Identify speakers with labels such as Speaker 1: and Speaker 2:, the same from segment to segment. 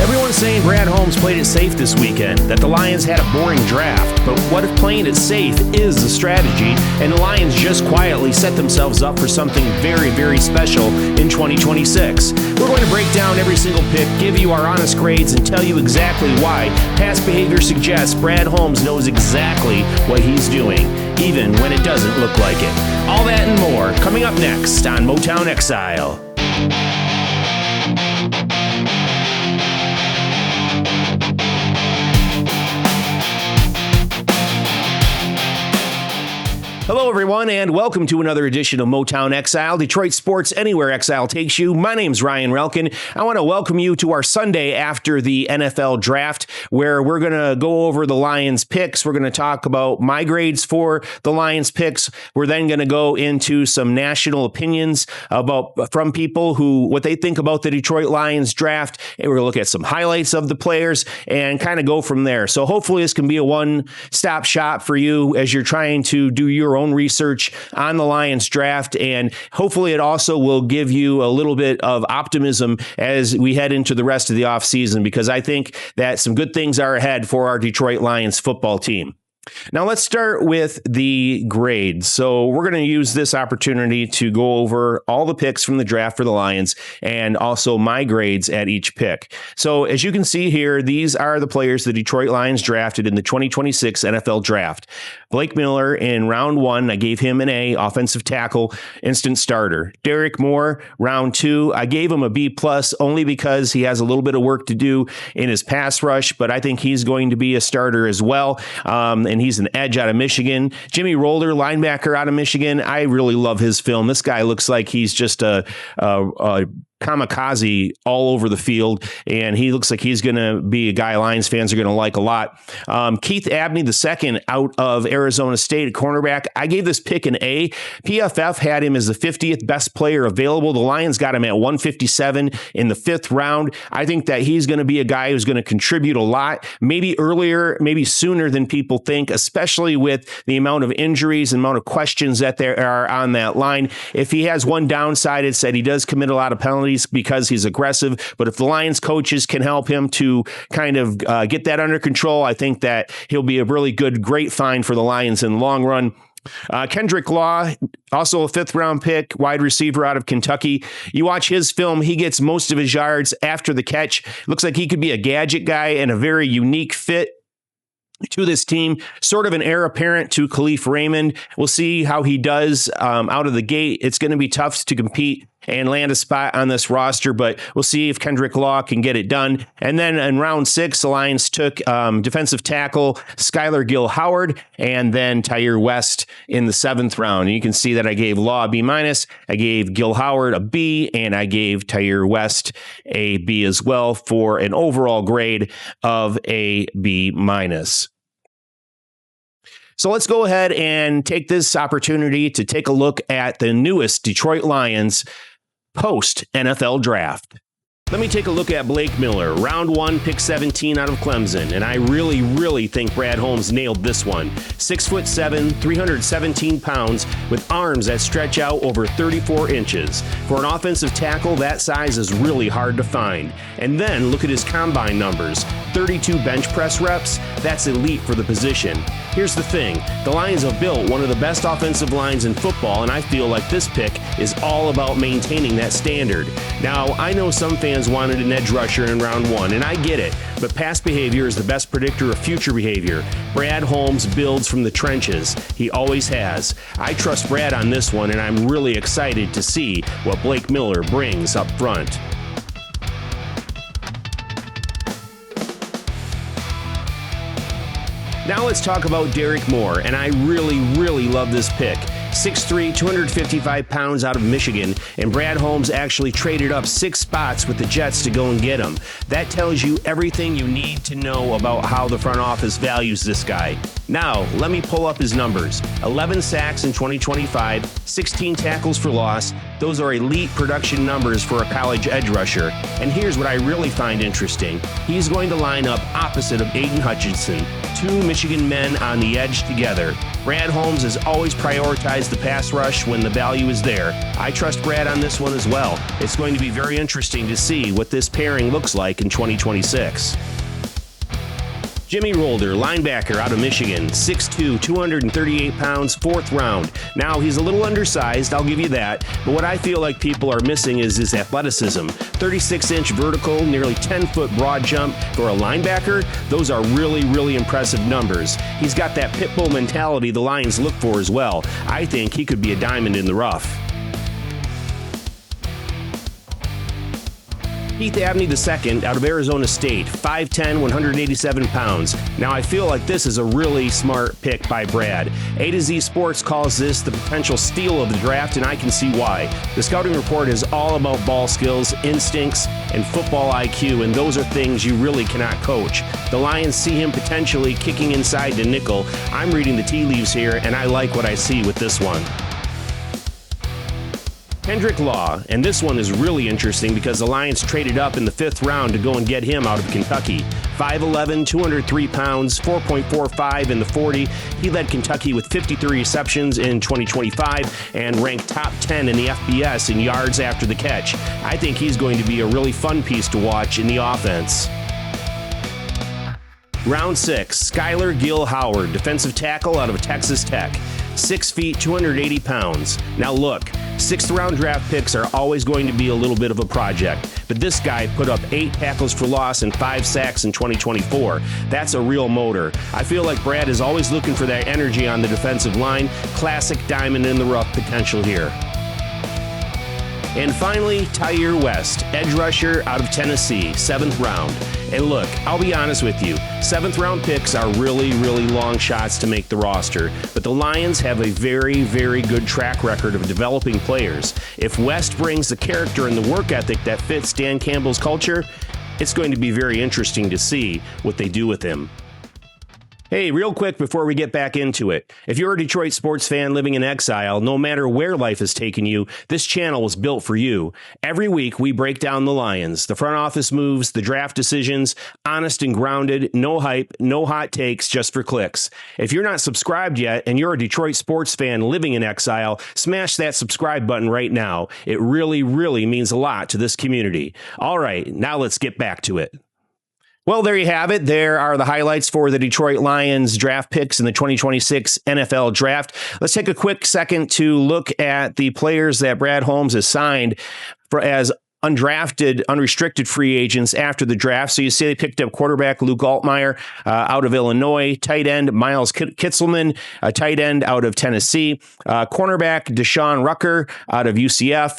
Speaker 1: Everyone's saying Brad Holmes played it safe this weekend, that the Lions had a boring draft. But what if playing it safe is the strategy, and the Lions just quietly set themselves up for something very, very special in 2026? We're going to break down every single pick, give you our honest grades, and tell you exactly why past behavior suggests Brad Holmes knows exactly what he's doing, even when it doesn't look like it. All that and more coming up next on Motown Exile. Hello, everyone, and welcome to another edition of Motown Exile, Detroit sports anywhere Exile takes you. My name's Ryan Relkin. I want to welcome you to our Sunday after the NFL draft, where we're going to go over the Lions picks. We're going to talk about my grades for the Lions picks. We're then going to go into some national opinions from people what they think about the Detroit Lions draft. And we're going to look at some highlights of the players and kind of go from there. So hopefully this can be a one-stop shop for you as you're trying to do your own research on the Lions draft, and hopefully it also will give you a little bit of optimism as we head into the rest of the offseason, because I think that some good things are ahead for our Detroit Lions football team. Now let's start with the grades. So we're going to use this opportunity to go over all the picks from the draft for the Lions and also my grades at each pick. So as you can see here, these are the players the Detroit Lions drafted in the 2026 NFL draft. Blake Miller in round 1, I gave him an A, offensive tackle, instant starter. Derrick Moore, round 2, I gave him a B+, only because he has a little bit of work to do in his pass rush, but I think he's going to be a starter as well. And he's an edge out of Michigan. Jimmy Rolder, linebacker out of Michigan. I really love his film. This guy looks like he's just a kamikaze all over the field, and he looks like he's going to be a guy Lions fans are going to like a lot. Keith Abney, the second out of Arizona State, a cornerback. I gave this pick an A. PFF had him as the 50th best player available. The Lions got him at 157 in the 5th round. I think that he's going to be a guy who's going to contribute a lot, maybe earlier, maybe sooner than people think, especially with the amount of injuries and amount of questions that there are on that line. If he has one downside, it's that he does commit a lot of penalties because he's aggressive. But if the Lions coaches can help him to kind of get that under control, I think that he'll be a really great find for the Lions in the long run. Kendrick Law, also a 5th round pick, wide receiver out of Kentucky. You watch his film, he gets most of his yards after the catch. Looks like he could be a gadget guy and a very unique fit to this team, sort of an heir apparent to Khalif Raymond. We'll see how he does out of the gate. It's going to be tough to compete and land a spot on this roster, but we'll see if Kendrick Law can get it done. And then in round 6, the Lions took defensive tackle Skyler Gill-Howard and then Tyre West in the 7th round. And you can see that I gave Law a B-, I gave Gill-Howard a B, and I gave Tyre West a B as well for an overall grade of a B-. So let's go ahead and take this opportunity to take a look at the newest Detroit Lions post-NFL draft. Let me take a look at Blake Miller, round 1, pick 17 out of Clemson, and I really, really think Brad Holmes nailed this one. 6'7", 317 pounds, with arms that stretch out over 34 inches. For an offensive tackle, that size is really hard to find. And then look at his combine numbers. 32 bench press reps, that's elite for the position. Here's the thing, the Lions have built one of the best offensive lines in football, and I feel like this pick is all about maintaining that standard. Now, I know some fans wanted an edge rusher in round 1, and I get it, but past behavior is the best predictor of future behavior. Brad Holmes builds from the trenches. He always has. I trust Brad on this one, and I'm really excited to see what Blake Miller brings up front. Now let's talk about Derrick Moore, and I really, really love this pick. 6'3", 255 pounds out of Michigan, and Brad Holmes actually traded up 6 spots with the Jets to go and get him. That tells you everything you need to know about how the front office values this guy. Now, let me pull up his numbers. 11 sacks in 2025, 16 tackles for loss. Those are elite production numbers for a college edge rusher. And here's what I really find interesting. He's going to line up opposite of Aiden Hutchinson, 2 Michigan men on the edge together. Brad Holmes has always prioritized utilize the pass rush when the value is there. I trust Brad on this one as well. It's going to be very interesting to see what this pairing looks like in 2026. Jimmy Rolder, linebacker out of Michigan, 6'2", 238 pounds, 4th round. Now, he's a little undersized, I'll give you that, but what I feel like people are missing is his athleticism. 36-inch vertical, nearly 10-foot broad jump for a linebacker. Those are really, really impressive numbers. He's got that pit bull mentality the Lions look for as well. I think he could be a diamond in the rough. Keith Abney II out of Arizona State, 5'10", 187 pounds. Now, I feel like this is a really smart pick by Brad. A to Z Sports calls this the potential steal of the draft, and I can see why. The scouting report is all about ball skills, instincts, and football IQ, and those are things you really cannot coach. The Lions see him potentially kicking inside to nickel. I'm reading the tea leaves here, and I like what I see with this one. Kendrick Law, and this one is really interesting because the Lions traded up in the 5th round to go and get him out of Kentucky. 5'11", 203 pounds, 4.45 in the 40. He led Kentucky with 53 receptions in 2025 and ranked top 10 in the FBS in yards after the catch. I think he's going to be a really fun piece to watch in the offense. Round 6, Skyler Gill-Howard, defensive tackle out of Texas Tech. 6 feet, 280 pounds. Now look, 6th round draft picks are always going to be a little bit of a project, but this guy put up 8 tackles for loss and 5 sacks in 2024. That's a real motor. I feel like Brad is always looking for that energy on the defensive line. Classic diamond in the rough potential here. And finally, Tyre West, edge rusher out of Tennessee, 7th round. And look, I'll be honest with you, 7th round picks are really, really long shots to make the roster, but the Lions have a very, very good track record of developing players. If West brings the character and the work ethic that fits Dan Campbell's culture, it's going to be very interesting to see what they do with him. Hey, real quick before we get back into it, if you're a Detroit sports fan living in exile, no matter where life has taken you, this channel was built for you. Every week, we break down the Lions, the front office moves, the draft decisions, honest and grounded, no hype, no hot takes, just for clicks. If you're not subscribed yet and you're a Detroit sports fan living in exile, smash that subscribe button right now. It really, really means a lot to this community. All right, now let's get back to it. Well, there you have it. There are the highlights for the Detroit Lions draft picks in the 2026 NFL Draft. Let's take a quick second to look at the players that Brad Holmes has signed as undrafted, unrestricted free agents after the draft. So you see they picked up quarterback Luke Altmaier out of Illinois, tight end Miles Kitzelman, a tight end out of Tennessee, cornerback Deshaun Rucker out of UCF,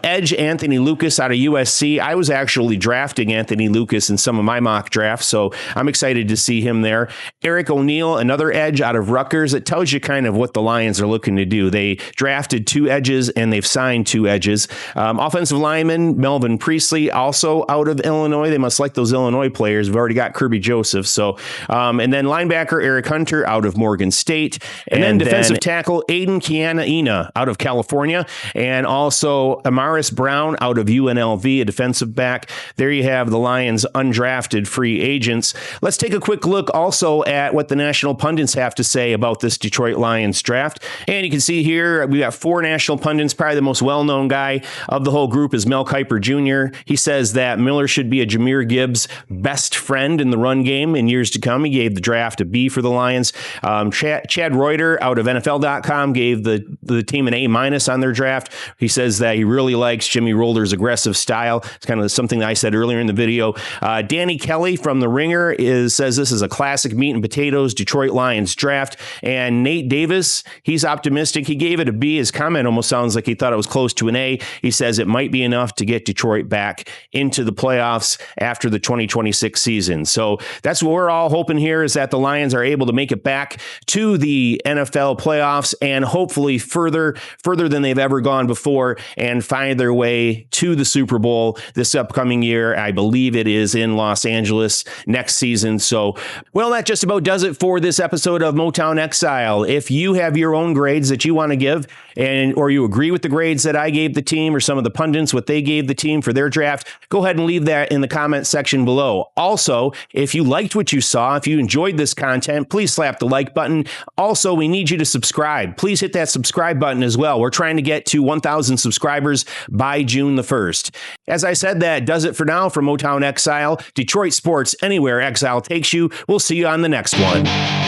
Speaker 1: edge Anthony Lucas out of USC. I was actually drafting Anthony Lucas in some of my mock drafts, so I'm excited to see him there. Eric O'Neill, another edge out of Rutgers. It tells you kind of what the Lions are looking to do. They drafted 2 edges and they've signed 2 edges. Offensive lineman Melvin Priestley, also out of Illinois. They must like those Illinois players. We've already got Kirby Joseph. So, and then linebacker Eric Hunter out of Morgan State. And then defensive tackle Aiden Kiana-Ina out of California. And also Amaris Brown out of UNLV, a defensive back. There you have the Lions undrafted free agents. Let's take a quick look also at what the national pundits have to say about this Detroit Lions draft. And you can see here, we got 4 national pundits. Probably the most well-known guy of the whole group is Mel Kiper Jr. He says that Miller should be a Jahmyr Gibbs best friend in the run game in years to come. He gave the draft a B for the Lions. Chad Reuter out of NFL.com gave the team an A- on their draft. He says that he really likes Jimmy Rolder's aggressive style. It's kind of something that I said earlier in the video. Danny Kelly from The Ringer says this is a classic meat and potatoes Detroit Lions draft. And Nate Davis, he's optimistic. He gave it a B. His comment almost sounds like he thought it was close to an A. He says it might be enough to get Detroit back into the playoffs after the 2026 season. So that's what we're all hoping here, is that the Lions are able to make it back to the NFL playoffs and hopefully further than they've ever gone before and find their way to the Super Bowl this upcoming year. I believe it is in Los Angeles next season. So, well, that just about does it for this episode of Motown Exile. If you have your own grades that you want to give or you agree with the grades that I gave the team or some of the pundits, what they gave gave the team for their draft, go ahead and leave that in the comment section below. Also, if you liked what you saw, if you enjoyed this content, please slap the like button. Also, we need you to subscribe. Please hit that subscribe button as well. We're trying to get to 1,000 subscribers by June the 1st. As I said, that does it for now from Motown Exile. Detroit sports, anywhere Exile takes you. We'll see you on the next one.